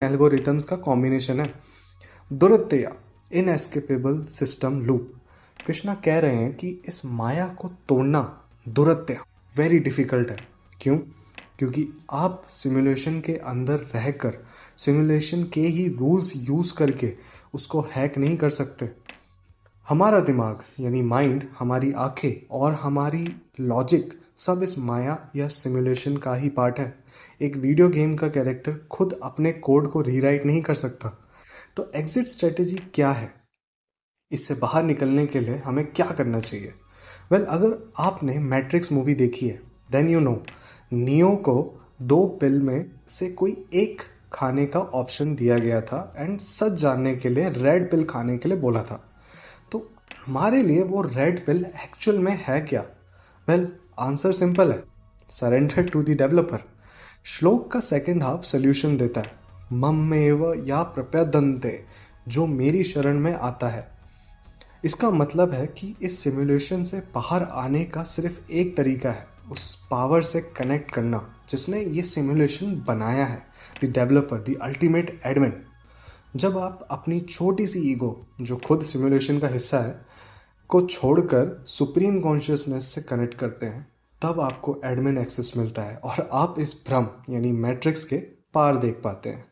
Algorithms का combination है। दुरत्या inescapable system loop. Krishna कह रहे हैं कि इस माया को तोड़ना दुरत्या वेरी डिफिकल्ट है। क्यों? क्योंकि आप सिमुलेशन के अंदर रहकर सिमुलेशन के ही रूल्स यूज़ करके उसको हैक नहीं कर सकते। हमारा दिमाग यानी माइंड, हमारी आंखें और हमारी लॉजिक सब इस माया या सिमुलेशन का ही पार्ट है। एक वीडियो गेम का कैरेक्टर खुद अपने कोड को रीराइट नहीं कर सकता। तो एग्जिट स्ट्रेटेजी क्या है? इससे बाहर निकलने के लिए हमें क्या करना चाहिए? अगर आपने मैट्रिक्स मूवी देखी है देन यू नो नियो को 2 पिल में से कोई एक खाने का ऑप्शन दिया गया था एंड सच जानने के लिए रेड पिल खाने के लिए बोला था। तो हमारे लिए वो रेड पिल एक्चुअल में है क्या? आंसर सिंपल है, सरेंडर टू द डेवलपर। श्लोक का सेकंड हाफ सोल्यूशन देता है, मम्मेव या प्रपद्यन्ते, जो मेरी शरण में आता है। इसका मतलब है कि इस सिमुलेशन से बाहर आने का सिर्फ एक तरीका है, उस पावर से कनेक्ट करना जिसने ये सिमुलेशन बनाया है, the developer, the ultimate admin. जब आप अपनी छोटी सी ईगो, जो खुद सिमुलेशन का हिस्सा है, को छोड़कर सुप्रीम कॉन्शियसनेस से कनेक्ट करते हैं, तब आपको एडमिन एक्सेस मिलता है और आप इस भ्रम यानी मैट्रिक्स के पार देख पाते हैं।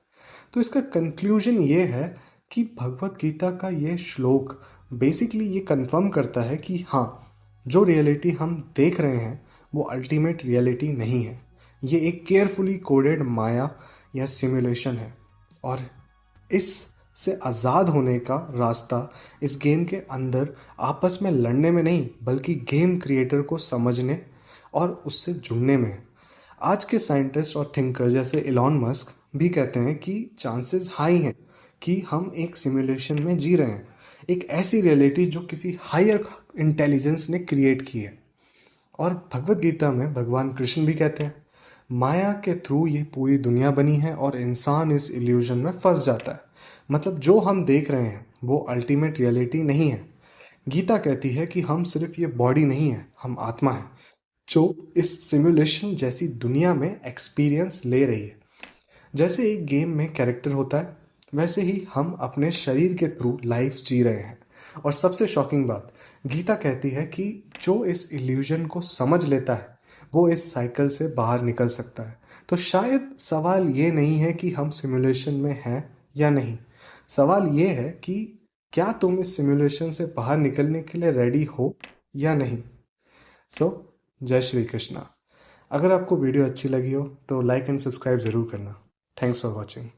तो इसका कंक्लूजन ये है कि भगवत गीता का ये श्लोक बेसिकली ये कंफर्म करता है कि हाँ, जो रियलिटी हम देख रहे हैं वो अल्टीमेट रियलिटी नहीं है। ये एक केयरफुली कोडेड माया या सिमुलेशन है और इस से आज़ाद होने का रास्ता इस गेम के अंदर आपस में लड़ने में नहीं, बल्कि गेम क्रिएटर को समझने और उससे जुड़ने में है। आज के साइंटिस्ट और थिंकर जैसे इलॉन मस्क भी कहते हैं कि चांसेस हाई हैं कि हम एक सिमुलेशन में जी रहे हैं, एक ऐसी रियलिटी जो किसी हायर इंटेलिजेंस ने क्रिएट की है। और भगवत गीता में भगवान कृष्ण भी कहते हैं, माया के थ्रू ये पूरी दुनिया बनी है और इंसान इस इल्यूजन में फंस जाता है। मतलब जो हम देख रहे हैं वो अल्टीमेट रियलिटी नहीं है। गीता कहती है कि हम सिर्फ ये बॉडी नहीं है, हम आत्मा है जो इस सिमुलेशन जैसी दुनिया में एक्सपीरियंस ले रही है। जैसे एक गेम में कैरेक्टर होता है, वैसे ही हम अपने शरीर के थ्रू लाइफ जी रहे हैं। और सबसे शॉकिंग बात, गीता कहती है कि जो इस इल्यूजन को समझ लेता है वो इस साइकिल से बाहर निकल सकता है। तो शायद सवाल ये नहीं है कि हम सिमुलेशन में हैं या नहीं, सवाल ये है कि क्या तुम इस सिमुलेशन से बाहर निकलने के लिए रेडी हो या नहीं। सो जय श्री कृष्णा। अगर आपको वीडियो अच्छी लगी हो तो लाइक एंड सब्सक्राइब ज़रूर करना। Thanks for watching.